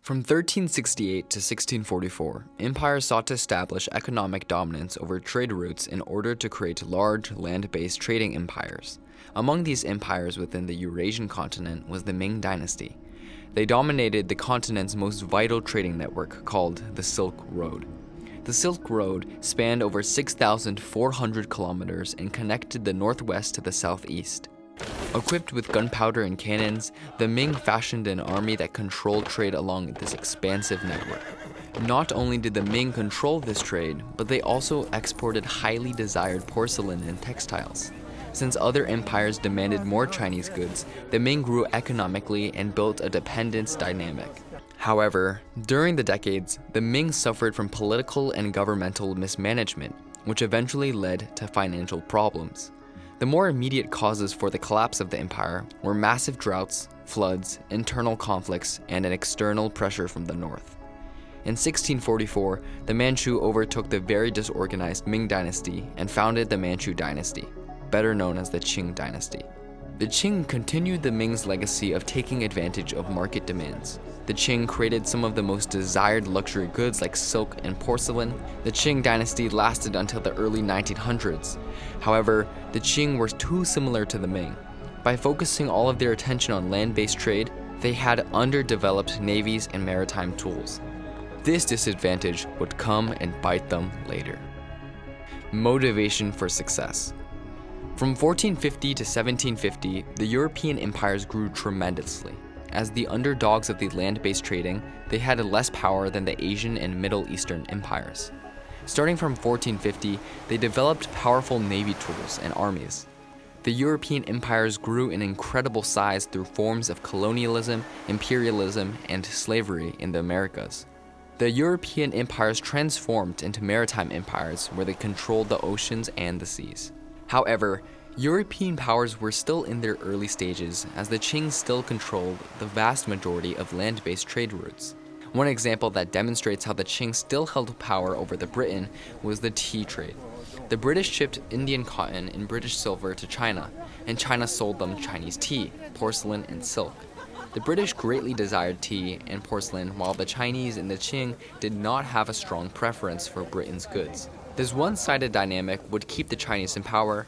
From 1368 to 1644, empires sought to establish economic dominance over trade routes in order to create large, land-based trading empires. Among these empires within the Eurasian continent was the Ming dynasty. They dominated the continent's most vital trading network called the Silk Road. The Silk Road spanned over 6,400 kilometers and connected the northwest to the southeast. Equipped with gunpowder and cannons, the Ming fashioned an army that controlled trade along this expansive network. Not only did the Ming control this trade, but they also exported highly desired porcelain and textiles. Since other empires demanded more Chinese goods, the Ming grew economically and built a dependence dynamic. However, during the decades, the Ming suffered from political and governmental mismanagement, which eventually led to financial problems. The more immediate causes for the collapse of the empire were massive droughts, floods, internal conflicts, and an external pressure from the north. In 1644, the Manchu overtook the very disorganized Ming dynasty and founded the Manchu dynasty, better known as the Qing dynasty. The Qing continued the Ming's legacy of taking advantage of market demands. The Qing created some of the most desired luxury goods like silk and porcelain. The Qing dynasty lasted until the early 1900s. However, the Qing were too similar to the Ming. By focusing all of their attention on land-based trade, they had underdeveloped navies and maritime tools. This disadvantage would come and bite them later. Motivation for success. From 1450 to 1750, the European empires grew tremendously. As the underdogs of the land-based trading, they had less power than the Asian and Middle Eastern empires. Starting from 1450, they developed powerful navy tools and armies. The European empires grew in incredible size through forms of colonialism, imperialism, and slavery in the Americas. The European empires transformed into maritime empires where they controlled the oceans and the seas. However, European powers were still in their early stages, as the Qing still controlled the vast majority of land-based trade routes. One example that demonstrates how the Qing still held power over the Britain was the tea trade. The British shipped Indian cotton and British silver to China, and China sold them Chinese tea, porcelain, and silk. The British greatly desired tea and porcelain, while the Chinese and the Qing did not have a strong preference for Britain's goods. This one-sided dynamic would keep the Chinese in power.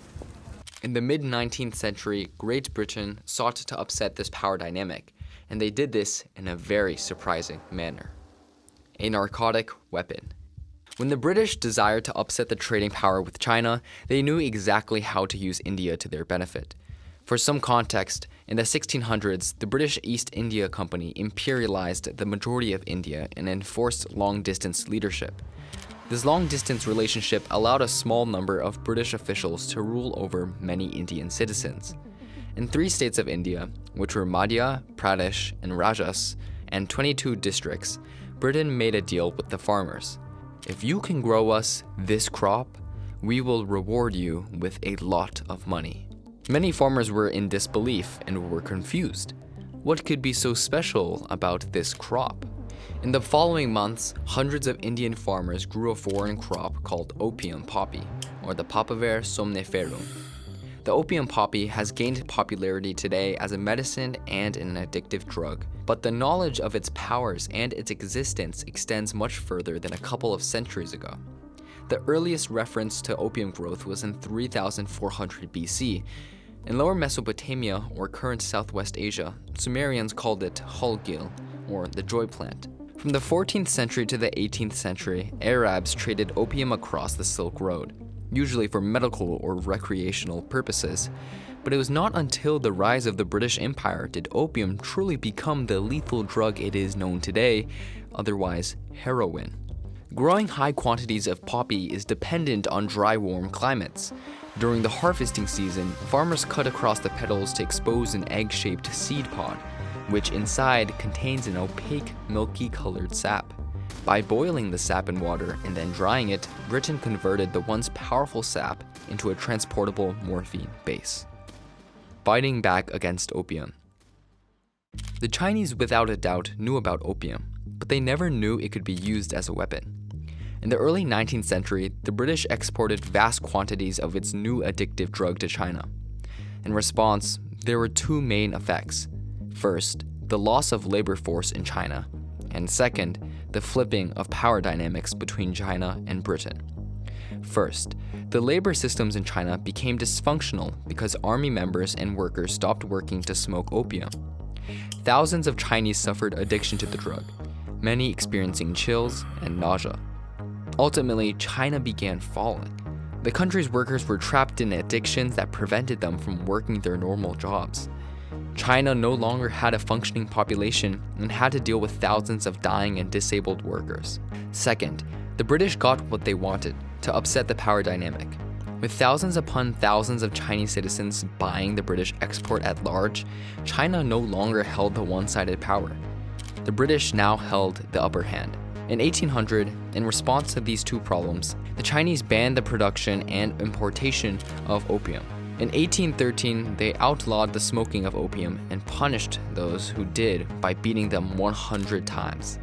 In the mid-19th century, Great Britain sought to upset this power dynamic, and they did this in a very surprising manner. A narcotic weapon. When the British desired to upset the trading power with China, they knew exactly how to use India to their benefit. For some context, in the 1600s, the British East India Company imperialized the majority of India and enforced long-distance leadership. This long-distance relationship allowed a small number of British officials to rule over many Indian citizens. In 3 states of India, which were Madhya, Pradesh, and Rajas, and 22 districts, Britain made a deal with the farmers. If you can grow us this crop, we will reward you with a lot of money. Many farmers were in disbelief and were confused. What could be so special about this crop? In the following months, hundreds of Indian farmers grew a foreign crop called opium poppy, or the Papaver somniferum. The opium poppy has gained popularity today as a medicine and an addictive drug, but the knowledge of its powers and its existence extends much further than a couple of centuries ago. The earliest reference to opium growth was in 3400 BC. In Lower Mesopotamia, or current Southwest Asia, Sumerians called it halgil, or the joy plant. From the 14th century to the 18th century, Arabs traded opium across the Silk Road, usually for medical or recreational purposes. But it was not until the rise of the British Empire did opium truly become the lethal drug it is known today, otherwise heroin. Growing high quantities of poppy is dependent on dry, warm climates. During the harvesting season, farmers cut across the petals to expose an egg-shaped seed pod, which inside contains an opaque, milky-colored sap. By boiling the sap in water and then drying it, Britain converted the once powerful sap into a transportable morphine base. Fighting back against opium. The Chinese without a doubt knew about opium, but they never knew it could be used as a weapon. In the early 19th century, the British exported vast quantities of its new addictive drug to China. In response, there were 2 main effects. First, the loss of labor force in China, and second, the flipping of power dynamics between China and Britain. First, the labor systems in China became dysfunctional because army members and workers stopped working to smoke opium. Thousands of Chinese suffered addiction to the drug, many experiencing chills and nausea. Ultimately, China began falling. The country's workers were trapped in addictions that prevented them from working their normal jobs. China no longer had a functioning population and had to deal with thousands of dying and disabled workers. Second, the British got what they wanted, to upset the power dynamic. With thousands upon thousands of Chinese citizens buying the British export at large, China no longer held the one-sided power. The British now held the upper hand. In 1800, in response to these two problems, the Chinese banned the production and importation of opium. In 1813, they outlawed the smoking of opium and punished those who did by beating them 100 times.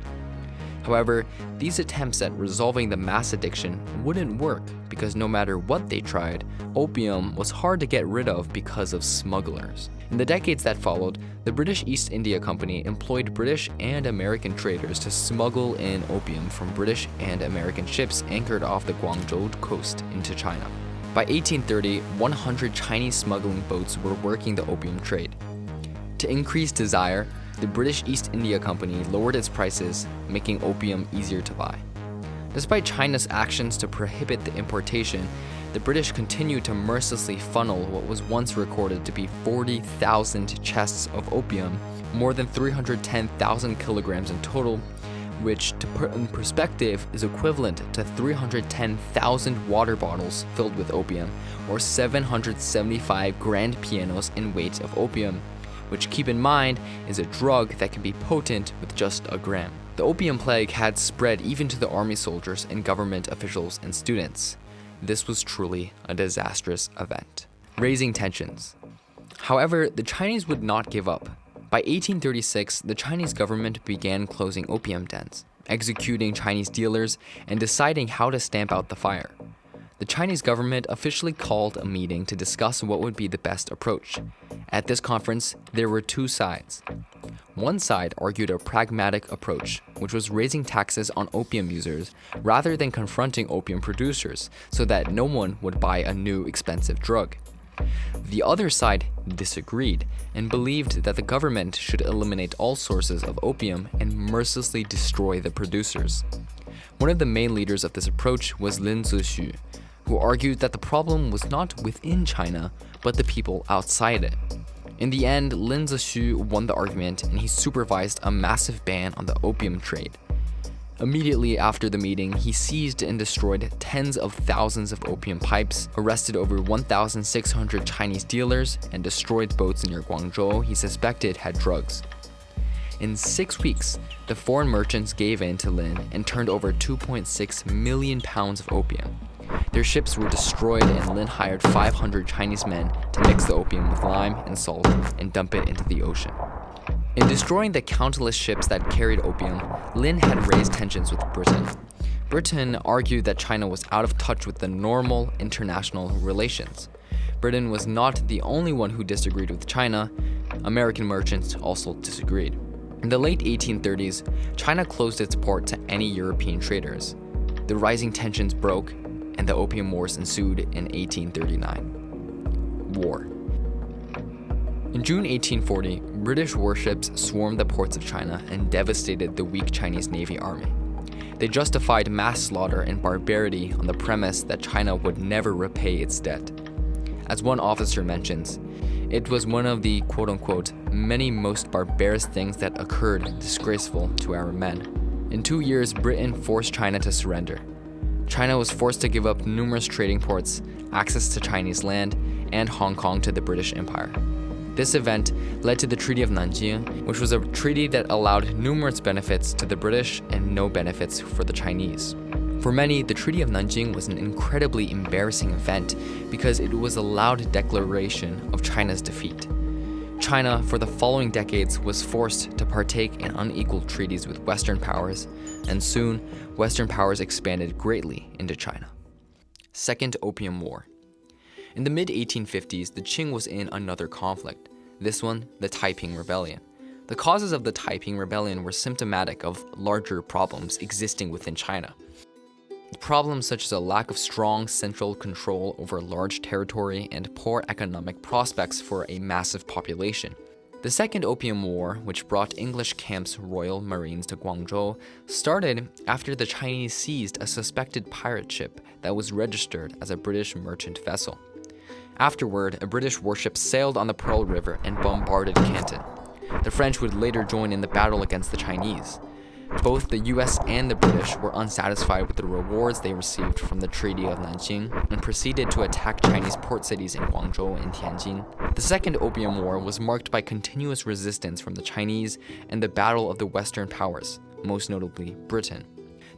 However, these attempts at resolving the mass addiction wouldn't work because no matter what they tried, opium was hard to get rid of because of smugglers. In the decades that followed, the British East India Company employed British and American traders to smuggle in opium from British and American ships anchored off the Guangzhou coast into China. By 1830, 100 Chinese smuggling boats were working the opium trade. To increase desire, the British East India Company lowered its prices, making opium easier to buy. Despite China's actions to prohibit the importation, the British continued to mercilessly funnel what was once recorded to be 40,000 chests of opium, more than 310,000 kilograms in total, which, to put in perspective, is equivalent to 310,000 water bottles filled with opium, or 775 grand pianos in weight of opium, which, keep in mind, is a drug that can be potent with just a gram. The opium plague had spread even to the army soldiers and government officials and students. This was truly a disastrous event, raising tensions. However, the Chinese would not give up. By 1836, the Chinese government began closing opium dens, executing Chinese dealers, and deciding how to stamp out the fire. The Chinese government officially called a meeting to discuss what would be the best approach. At this conference, there were two sides. One side argued a pragmatic approach, which was raising taxes on opium users rather than confronting opium producers so that no one would buy a new expensive drug. The other side disagreed and believed that the government should eliminate all sources of opium and mercilessly destroy the producers. One of the main leaders of this approach was Lin Zexu, who argued that the problem was not within China, but the people outside it. In the end, Lin Zexu won the argument and he supervised a massive ban on the opium trade. Immediately after the meeting, he seized and destroyed tens of thousands of opium pipes, arrested over 1,600 Chinese dealers, and destroyed boats near Guangzhou he suspected had drugs. In 6 weeks, the foreign merchants gave in to Lin and turned over 2.6 million pounds of opium. Their ships were destroyed and Lin hired 500 Chinese men to mix the opium with lime and salt and dump it into the ocean. In destroying the countless ships that carried opium, Lin had raised tensions with Britain. Britain argued that China was out of touch with the normal international relations. Britain was not the only one who disagreed with China. American merchants also disagreed. In the late 1830s, China closed its port to any European traders. The rising tensions broke, and the Opium Wars ensued in 1839. War. In June 1840, British warships swarmed the ports of China and devastated the weak Chinese Navy army. They justified mass slaughter and barbarity on the premise that China would never repay its debt. As one officer mentions, it was one of the quote-unquote many most barbarous things that occurred disgraceful to our men. In 2 years, Britain forced China to surrender. China was forced to give up numerous trading ports, access to Chinese land, and Hong Kong to the British Empire. This event led to the Treaty of Nanjing, which was a treaty that allowed numerous benefits to the British and no benefits for the Chinese. For many, the Treaty of Nanjing was an incredibly embarrassing event because it was a loud declaration of China's defeat. China, for the following decades, was forced to partake in unequal treaties with Western powers, and soon, Western powers expanded greatly into China. Second Opium War. In the mid-1850s, the Qing was in another conflict, this one the Taiping Rebellion. The causes of the Taiping Rebellion were symptomatic of larger problems existing within China. Problems such as a lack of strong central control over large territory and poor economic prospects for a massive population. The Second Opium War, which brought English camp's Royal Marines to Guangzhou, started after the Chinese seized a suspected pirate ship that was registered as a British merchant vessel. Afterward, a British warship sailed on the Pearl River and bombarded Canton. The French would later join in the battle against the Chinese. Both the US and the British were unsatisfied with the rewards they received from the Treaty of Nanjing and proceeded to attack Chinese port cities in Guangzhou and Tianjin. The Second Opium War was marked by continuous resistance from the Chinese and the battle of the Western powers, most notably Britain.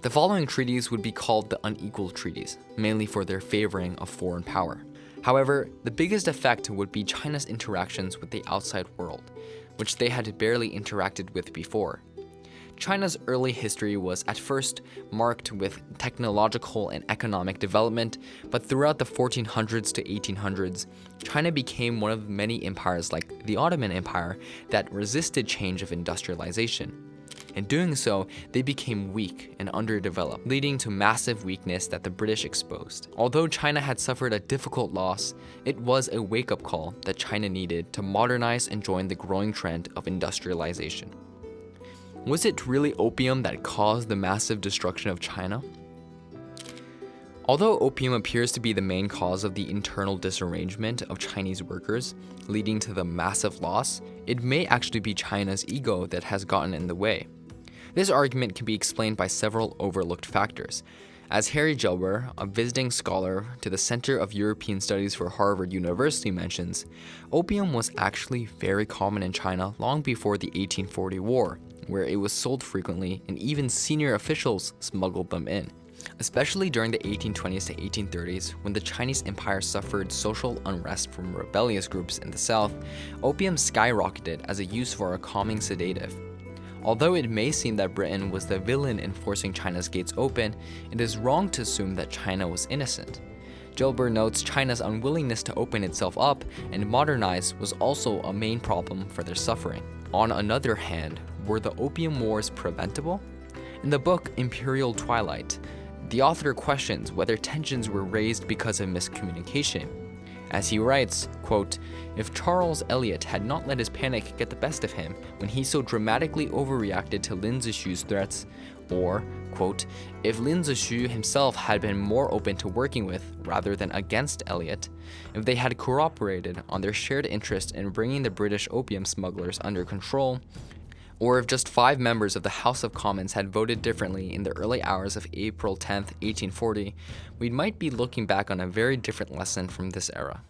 The following treaties would be called the unequal treaties, mainly for their favoring of foreign power. However, the biggest effect would be China's interactions with the outside world, which they had barely interacted with before. China's early history was at first marked with technological and economic development, but throughout the 1400s to 1800s, China became one of many empires like the Ottoman Empire that resisted change of industrialization. In doing so, they became weak and underdeveloped, leading to massive weakness that the British exposed. Although China had suffered a difficult loss, it was a wake-up call that China needed to modernize and join the growing trend of industrialization. Was it really opium that caused the massive destruction of China? Although opium appears to be the main cause of the internal disarrangement of Chinese workers, leading to the massive loss, it may actually be China's ego that has gotten in the way. This argument can be explained by several overlooked factors. As Harry Gelber, a visiting scholar to the Center of European Studies for Harvard University mentions, opium was actually very common in China long before the 1840 war, where it was sold frequently and even senior officials smuggled them in. Especially during the 1820s to 1830s, when the Chinese Empire suffered social unrest from rebellious groups in the south, opium skyrocketed as a use for a calming sedative. Although it may seem that Britain was the villain in forcing China's gates open, it is wrong to assume that China was innocent. Gelber notes China's unwillingness to open itself up and modernize was also a main problem for their suffering. On another hand, were the Opium Wars preventable? In the book Imperial Twilight, the author questions whether tensions were raised because of miscommunication. As he writes, quote, "If Charles Eliot had not let his panic get the best of him when he so dramatically overreacted to Lin Zixu's threats, or, quote, if Lin Zixu himself had been more open to working with rather than against Eliot, if they had cooperated on their shared interest in bringing the British opium smugglers under control, or if just 5 members of the House of Commons had voted differently in the early hours of April 10, 1840, we might be looking back on a very different lesson from this era."